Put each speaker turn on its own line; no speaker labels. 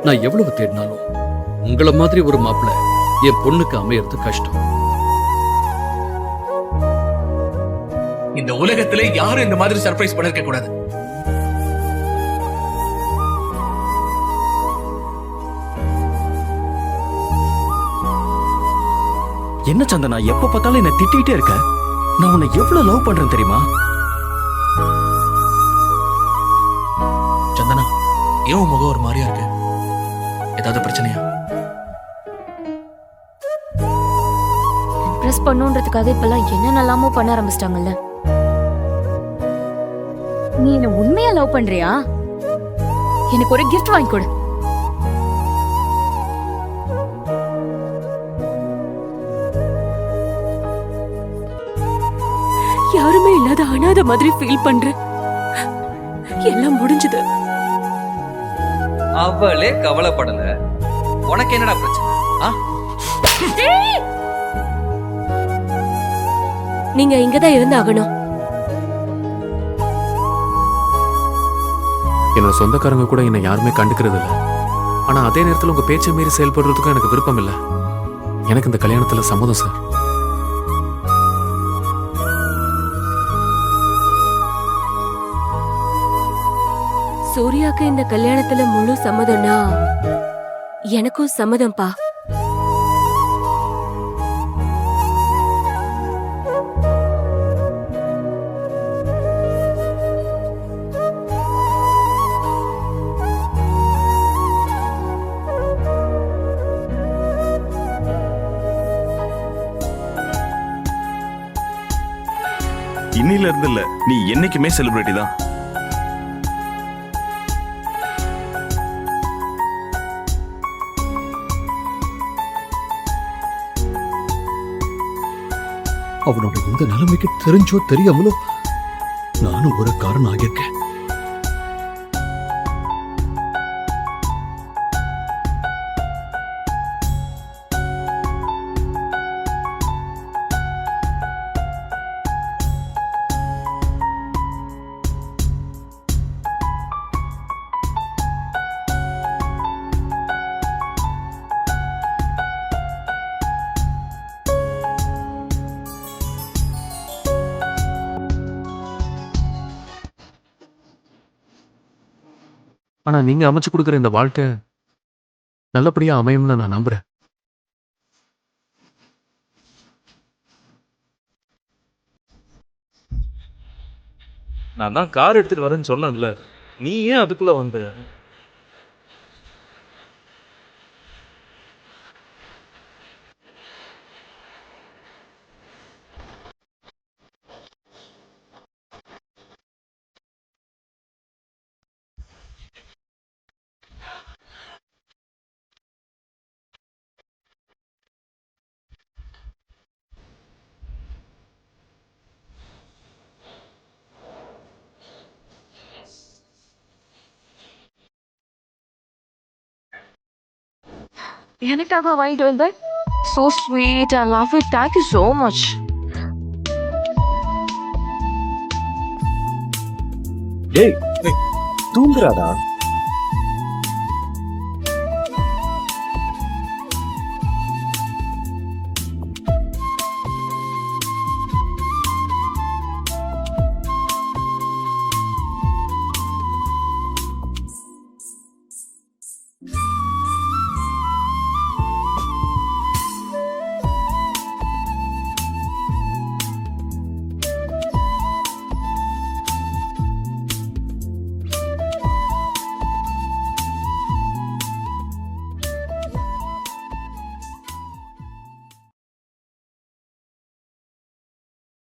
நான் எவ்வளவு தேடினாலும் உங்கள மாதிரி ஒரு மாப்பிள்ளை என் பொண்ணுக்கு அமையறது கஷ்டம்.
இந்த உலகத்துல யாரும் இந்த மாதிரி சர்ப்ரைஸ் பண்ணிருக்க கூடாது.
என்ன சந்தனா, எப்ப பார்த்தாலும் என்ன திட்டிகிட்டே இருக்க? நான் உன்னை எவ்வளவு லவ் பண்றேன் தெரியுமா?
சந்தனா, ஏன் உன் முகம் ஒரு மாதிரியா இருக்கு? ஏதாவது பிரச்சனையா?
இம்ப்ரெஸ் பண்ணுன்றதுக்காக இப்பெல்லாம் என்னென்னலாமோ பண்ண ஆரம்பிச்சிட்டாங்கல்ல. நீ என்ன உண்மையா லவ் பண்றியா? எனக்கு ஒரு கிஃப்ட் வாங்கி கொடு. யாருமே இல்லாத அனாதை மாதிரி ஃபீல் பண்றேன். எல்லாம் முடிஞ்சது.
அவளே கவலைப்படல, உனக்கு என்னடா பிரச்சனை?
நீங்க இங்கதான் இருந்து ஆகணும்.
என்னோட சொந்தக்காரங்க கூட என்னை யாருமே கண்டுக்கிறது இல்லை. ஆனா அதே நேரத்தில் உங்க பேச்சை மீறி செயல்படுறதுக்கும் எனக்கு விருப்பம் இல்லை. எனக்கு இந்த கல்யாணத்துல சம்மதம் சார்.
சூர்யாக்கு இந்த கல்யாணத்துல முழு சம்மதம்னா எனக்கும் சம்மதம்பா.
இன்னில இருந்து இல்ல, நீ என்னைக்குமே செலிபிரிட்டி தான்.
அவனோட இந்த நிலைமைக்கு தெரிஞ்சோ தெரியாமலோ நானும் ஒரு காரணம் ஆகியிருக்கேன்.
ஆனா நீங்க அமைச்சு கொடுக்குற இந்த வாழ்க்கை நல்லபடியா அமையும்னு நான் நம்புறேன்.
நான் தான் கார் எடுத்துட்டு வரேன்னு சொன்னேன்ல, நீ ஏன் அதுக்குள்ள வந்த?
எனக்காக வாங்கிட்டு வந்த. So sweet, I love it. Thank you so much.
ஏய், தூங்குறாடா.